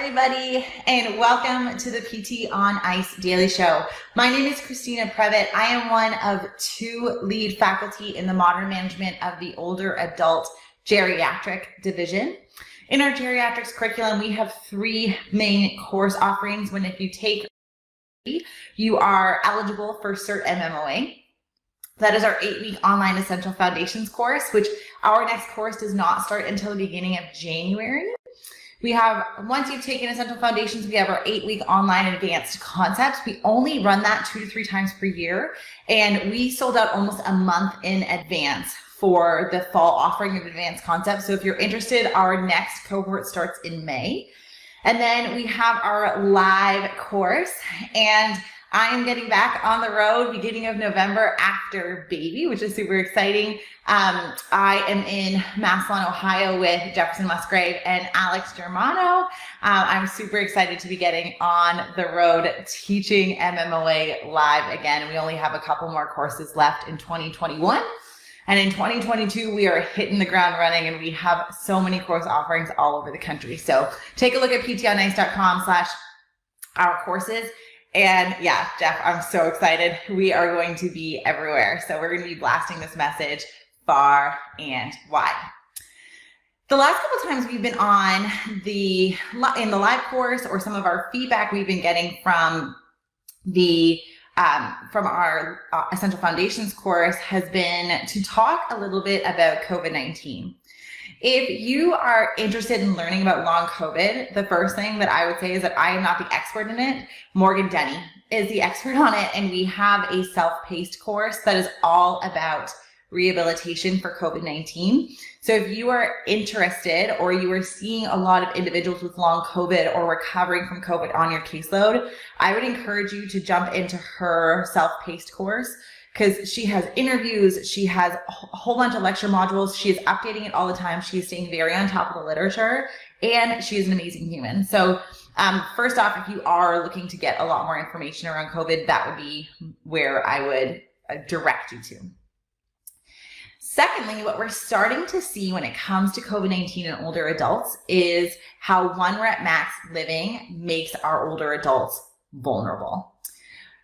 everybody, and welcome to the PT on Ice Daily Show. My name is Christina Previtt. I am one of two lead faculty in the modern management of the older adult geriatric division. In our geriatrics curriculum, we have three main course offerings. When if you take, you are eligible for CERT MMOA. That is our 8-week online Essential Foundations course, which our next course does not start until the beginning of January. We have, once you've taken Essential Foundations, we have our 8-week online Advanced Concepts. We only run that 2 to 3 times per year, and we sold out almost a month in advance for the fall offering of Advanced Concepts. So if you're interested, our next cohort starts in May. And then we have our live course, and I am getting back on the road beginning of November after baby, which is super exciting. I am in Massillon, Ohio with Jefferson Musgrave and Alex Germano. I'm super excited to be getting on the road teaching MMOA live again. We only have a couple more courses left in 2021. And in 2022, we are hitting the ground running, and we have so many course offerings all over the country. So take a look at ptonice.com/our courses. And yeah, Jeff, I'm so excited. We are going to be everywhere. So we're going to be blasting this message far and wide. The last couple of times we've been on in the live course, or some of our feedback we've been getting from our Essential Foundations course has been to talk a little bit about COVID-19. If you are interested in learning about long COVID, the first thing that I would say is that I am not the expert in it. Morgan Denny is the expert on it, and we have a self-paced course that is all about rehabilitation for COVID-19. So if you are interested, or you are seeing a lot of individuals with long COVID or recovering from COVID on your caseload, I would encourage you to jump into her self-paced course, because she has interviews, she has a whole bunch of lecture modules, she is updating it all the time, she is staying very on top of the literature, and she is an amazing human. So first off, if you are looking to get a lot more information around COVID, that would be where I would direct you to. Secondly, what we're starting to see when it comes to COVID-19 in older adults is how 1 rep max living makes our older adults vulnerable.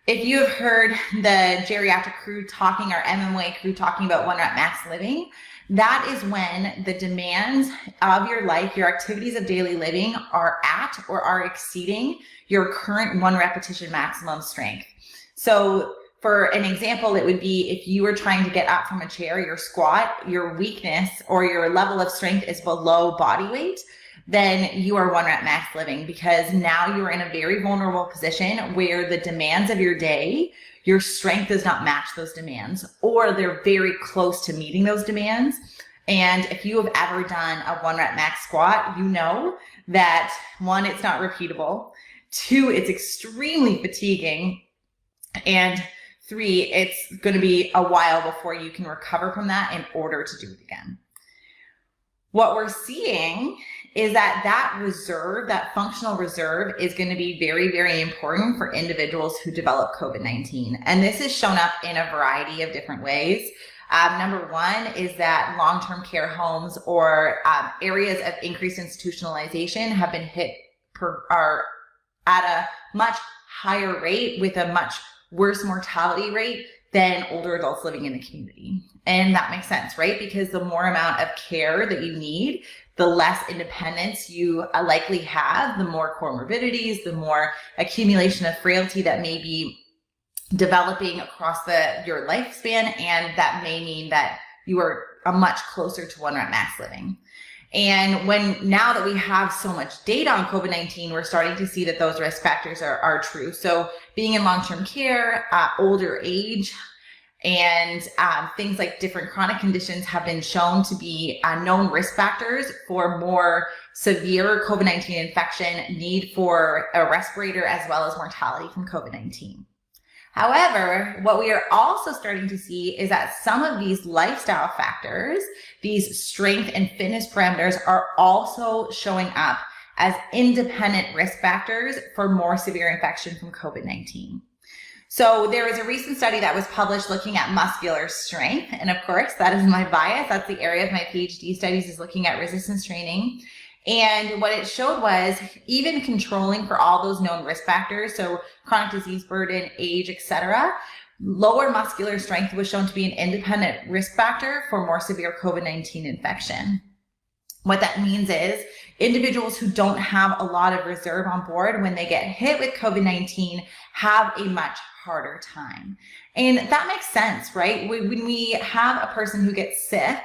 If you have heard the geriatric crew talking, our MMOA crew talking about 1 rep max living, that is when the demands of your life, your activities of daily living are at or are exceeding your current 1 repetition maximum strength. So for an example, it would be if you were trying to get up from a chair, your squat, your weakness or your level of strength is below body weight, then you are 1 rep max living, because now you're in a very vulnerable position where the demands of your day, your strength does not match those demands, or they're very close to meeting those demands. And if you have ever done a 1 rep max squat, you know that 1, it's not repeatable, 2, it's extremely fatiguing, and 3, it's going to be a while before you can recover from that in order to do it again. What we're seeing is that reserve, that functional reserve, is going to be very, very important for individuals who develop COVID-19. And this has shown up in a variety of different ways. Number one is that long-term care homes or areas of increased institutionalization have been are at a much higher rate with a much worse mortality rate than older adults living in the community. And that makes sense, right? Because the more amount of care that you need, the less independence you likely have, the more comorbidities, the more accumulation of frailty that may be developing across your lifespan, and that may mean that you are much closer to 1 rep max living. And now that we have so much data on COVID-19, we're starting to see that those risk factors are true. So being in long-term care, older age, and things like different chronic conditions have been shown to be known risk factors for more severe COVID-19 infection, need for a respirator, as well as mortality from COVID-19. However, what we are also starting to see is that some of these lifestyle factors, these strength and fitness parameters, are also showing up as independent risk factors for more severe infection from COVID-19. So there was a recent study that was published looking at muscular strength. And of course, that is my bias. That's the area of my PhD studies, is looking at resistance training. And what it showed was even controlling for all those known risk factors, so chronic disease burden, age, etc., lower muscular strength was shown to be an independent risk factor for more severe COVID-19 infection. What that means is individuals who don't have a lot of reserve on board when they get hit with COVID-19 have a much harder time. And that makes sense, right? When we have a person who gets sick,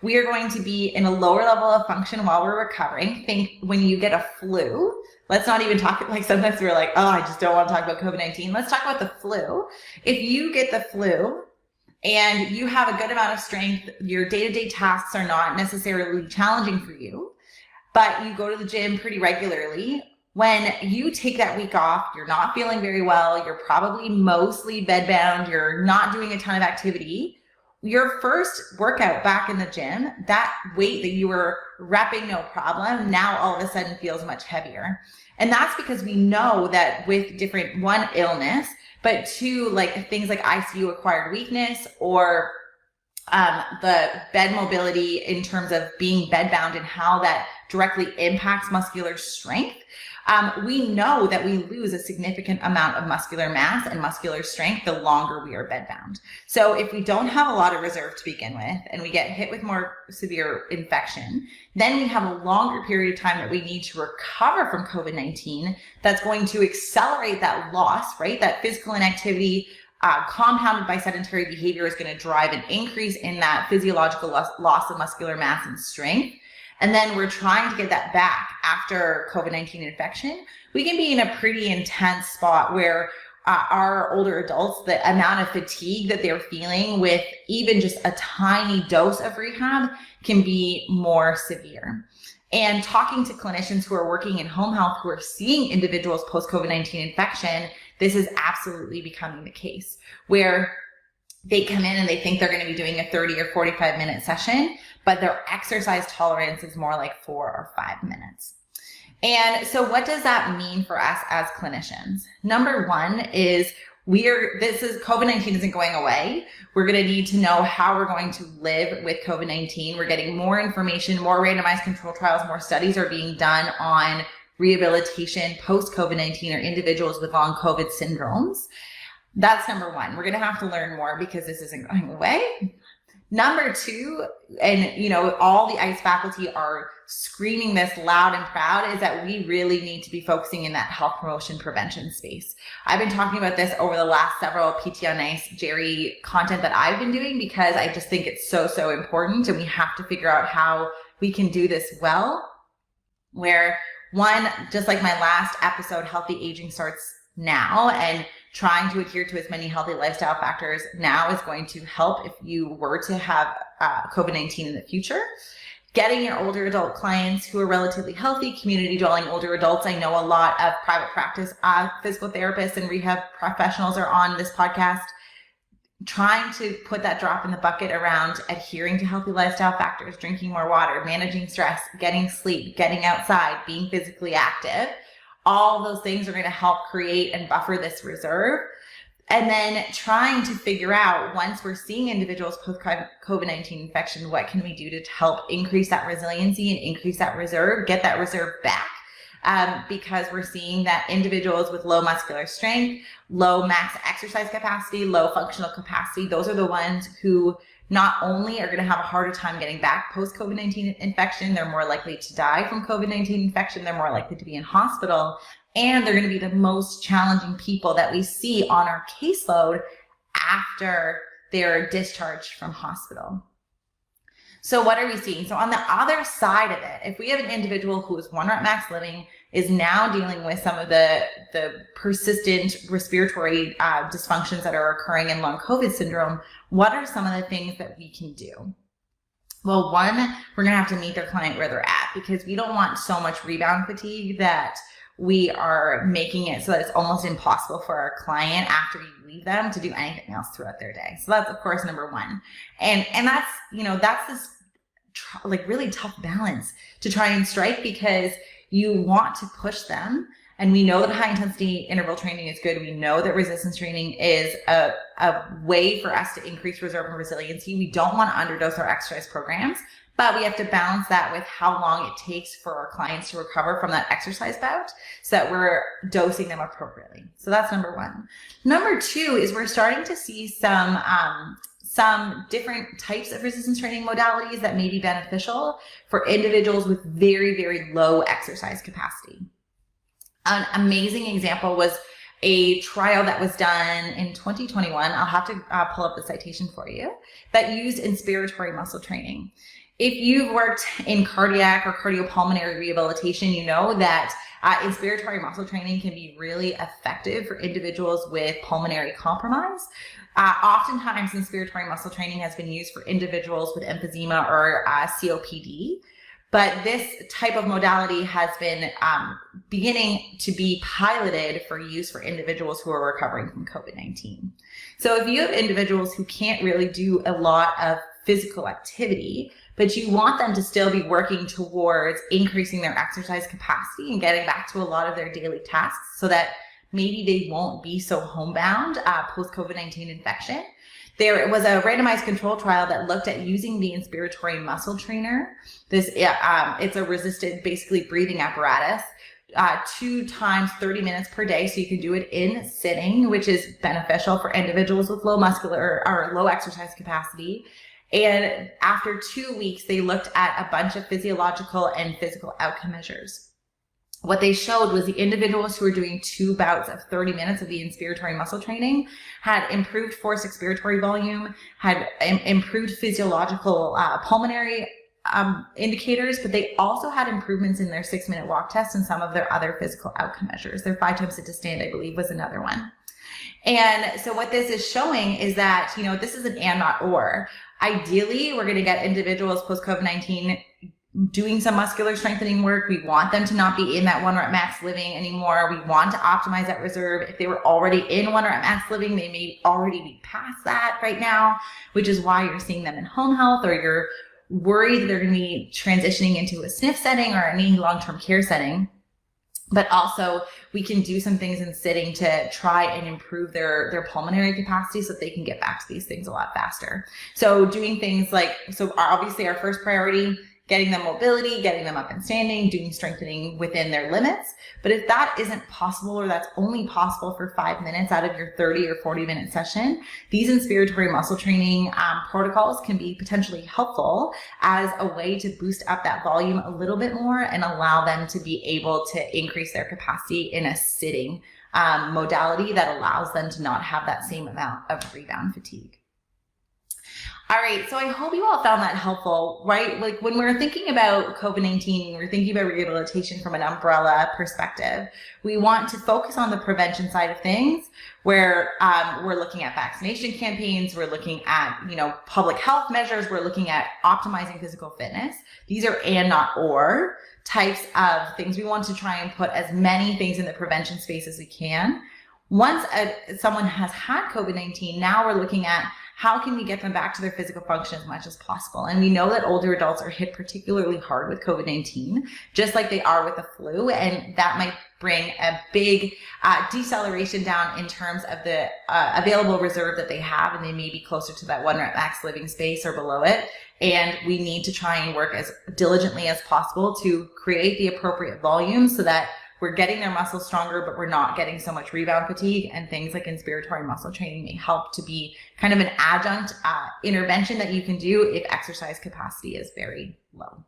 we are going to be in a lower level of function while we're recovering. Think when you get a flu, let's not even talk, like sometimes we're like, oh, I just don't want to talk about COVID-19. Let's talk about the flu. If you get the flu, and you have a good amount of strength, your day-to-day tasks are not necessarily challenging for you, but you go to the gym pretty regularly. When you take that week off, you're not feeling very well, you're probably mostly bedbound, you're not doing a ton of activity. Your first workout back in the gym, that weight that you were repping no problem, now all of a sudden feels much heavier. And that's because we know that with different, one, illness, but two, like things like ICU acquired weakness or the bed mobility in terms of being bedbound and how that directly impacts muscular strength. We know that we lose a significant amount of muscular mass and muscular strength the longer we are bedbound. So if we don't have a lot of reserve to begin with and we get hit with more severe infection, then we have a longer period of time that we need to recover from COVID-19 that's going to accelerate that loss, right? That physical inactivity compounded by sedentary behavior is going to drive an increase in that physiological loss of muscular mass and strength. And then we're trying to get that back after COVID-19 infection. We can be in a pretty intense spot where our older adults, the amount of fatigue that they're feeling with even just a tiny dose of rehab can be more severe. And talking to clinicians who are working in home health, who are seeing individuals post-COVID-19 infection, this is absolutely becoming the case where they come in and they think they're going to be doing a 30 or 45 minute session, but their exercise tolerance is more like 4 or 5 minutes. And so what does that mean for us as clinicians? Number one is COVID-19 isn't going away. We're going to need to know how we're going to live with COVID-19. We're getting more information, more randomized control trials, more studies are being done on rehabilitation post-COVID-19 or individuals with long COVID syndromes. That's number one. We're going to have to learn more because this isn't going away. Number two, and all the ICE faculty are screaming this loud and proud, is that we really need to be focusing in that health promotion prevention space. I've been talking about this over the last several PT on ICE Jerry content that I've been doing because I just think it's so important, and we have to figure out how we can do this well. Where one, just like my last episode, healthy aging starts now, and trying to adhere to as many healthy lifestyle factors now is going to help if you were to have COVID-19 in the future. Getting your older adult clients who are relatively healthy, community dwelling older adults. I know a lot of private practice physical therapists and rehab professionals are on this podcast, trying to put that drop in the bucket around adhering to healthy lifestyle factors, drinking more water, managing stress, getting sleep, getting outside, being physically active. All those things are going to help create and buffer this reserve. And then trying to figure out, once we're seeing individuals post-COVID-19 infection, what can we do to help increase that resiliency and increase that reserve, get that reserve back? Because we're seeing that individuals with low muscular strength, low max exercise capacity, low functional capacity, those are the ones who not only are going to have a harder time getting back post-COVID-19 infection, they're more likely to die from COVID-19 infection, they're more likely to be in hospital, and they're going to be the most challenging people that we see on our caseload after they're discharged from hospital. So what are we seeing? So on the other side of it, if we have an individual who is 1 rep max living, is now dealing with some of the persistent respiratory dysfunctions that are occurring in long COVID syndrome, what are some of the things that we can do? Well, one, we're going to have to meet their client where they're at, because we don't want so much rebound fatigue that we are making it so that it's almost impossible for our client after we leave them to do anything else throughout their day. So that's, of course, number one. And that's, that's this really tough balance to try and strike, because you want to push them And we know that high intensity interval training is good. We know that resistance training is a way for us to increase reserve and resiliency. We don't want to underdose our exercise programs, but we have to balance that with how long it takes for our clients to recover from that exercise bout so that we're dosing them appropriately. So that's number one. Number two is we're starting to see some different types of resistance training modalities that may be beneficial for individuals with very, very low exercise capacity. An amazing example was a trial that was done in 2021. I'll have to pull up the citation for you, that used inspiratory muscle training. If you've worked in cardiac or cardiopulmonary rehabilitation, you know that inspiratory muscle training can be really effective for individuals with pulmonary compromise. Oftentimes, inspiratory muscle training has been used for individuals with emphysema or COPD. But this type of modality has been beginning to be piloted for use for individuals who are recovering from COVID-19. So if you have individuals who can't really do a lot of physical activity, but you want them to still be working towards increasing their exercise capacity and getting back to a lot of their daily tasks so that maybe they won't be so homebound post-COVID-19 infection, there was a randomized control trial that looked at using the inspiratory muscle trainer. It's a resisted, basically breathing apparatus, 2 times 30 minutes per day. So you can do it in sitting, which is beneficial for individuals with low muscular or low exercise capacity. And after 2 weeks, they looked at a bunch of physiological and physical outcome measures. What they showed was the individuals who were doing 2 bouts of 30 minutes of the inspiratory muscle training had improved forced expiratory volume, had improved physiological pulmonary indicators, but they also had improvements in their 6-minute walk test and some of their other physical outcome measures. Their 5 times sit to stand, I believe, was another one. And so what this is showing is that, this is an and not or. Ideally, we're going to get individuals post-COVID-19 doing some muscular strengthening work. We want them to not be in that 1 rep max living anymore. We want to optimize that reserve. If they were already in 1 rep max living, they may already be past that right now, which is why you're seeing them in home health, or you're worried that they're going to be transitioning into a SNF setting or any long-term care setting. But also we can do some things in sitting to try and improve their pulmonary capacity so that they can get back to these things a lot faster. So doing things like, obviously our first priority, getting them mobility, getting them up and standing, doing strengthening within their limits. But if that isn't possible, or that's only possible for 5 minutes out of your 30 or 40-minute session, these inspiratory muscle training protocols can be potentially helpful as a way to boost up that volume a little bit more and allow them to be able to increase their capacity in a sitting modality that allows them to not have that same amount of rebound fatigue. All right, so I hope you all found that helpful, right? Like when we're thinking about COVID-19, we're thinking about rehabilitation from an umbrella perspective. We want to focus on the prevention side of things, where we're looking at vaccination campaigns, we're looking at, public health measures, we're looking at optimizing physical fitness. These are and not or types of things. We want to try and put as many things in the prevention space as we can. Once someone has had COVID-19, now we're looking at how can we get them back to their physical function as much as possible? And we know that older adults are hit particularly hard with COVID-19, just like they are with the flu. And that might bring a big deceleration down in terms of the available reserve that they have. And they may be closer to that 1 rep max living space or below it. And we need to try and work as diligently as possible to create the appropriate volume so that we're getting their muscles stronger, but we're not getting so much rebound fatigue. And things like inspiratory muscle training may help to be kind of an adjunct intervention that you can do if exercise capacity is very low.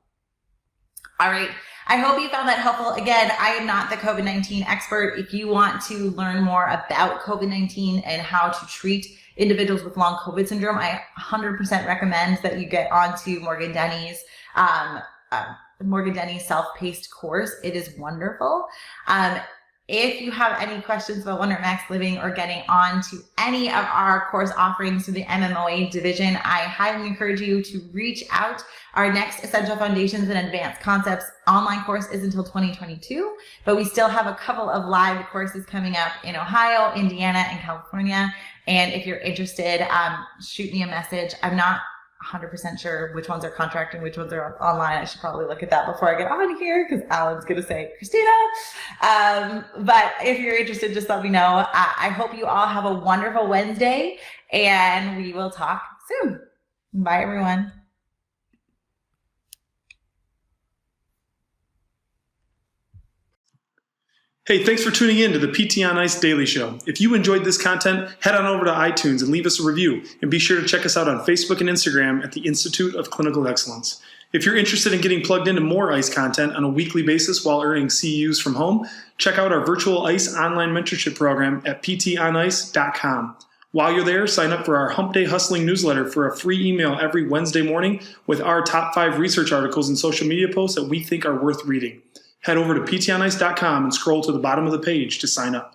All right. I hope you found that helpful. Again, I am not the COVID-19 expert. If you want to learn more about COVID-19 and how to treat individuals with long COVID syndrome, I 100% recommend that you get onto Morgan Denny's self-paced course. It is wonderful. If you have any questions about 1 rep max living or getting on to any of our course offerings through the MMOA division, I highly encourage you to reach out. Our next Essential Foundations and Advanced Concepts online course is until 2022, but we still have a couple of live courses coming up in Ohio, Indiana, and California. And if you're interested, shoot me a message. I'm not 100% sure which ones are contract and which ones are online. I should probably look at that before I get on here because Alan's going to say, Christina. But if you're interested, just let me know. I hope you all have a wonderful Wednesday, and we will talk soon. Bye, everyone. Hey, thanks for tuning in to the PT on Ice Daily Show. If you enjoyed this content, head on over to iTunes and leave us a review. And be sure to check us out on Facebook and Instagram at the Institute of Clinical Excellence. If you're interested in getting plugged into more ICE content on a weekly basis while earning CEUs from home, check out our virtual ICE online mentorship program at ptonice.com. While you're there, sign up for our Hump Day Hustling newsletter for a free email every Wednesday morning with our top 5 research articles and social media posts that we think are worth reading. Head over to ptonice.com and scroll to the bottom of the page to sign up.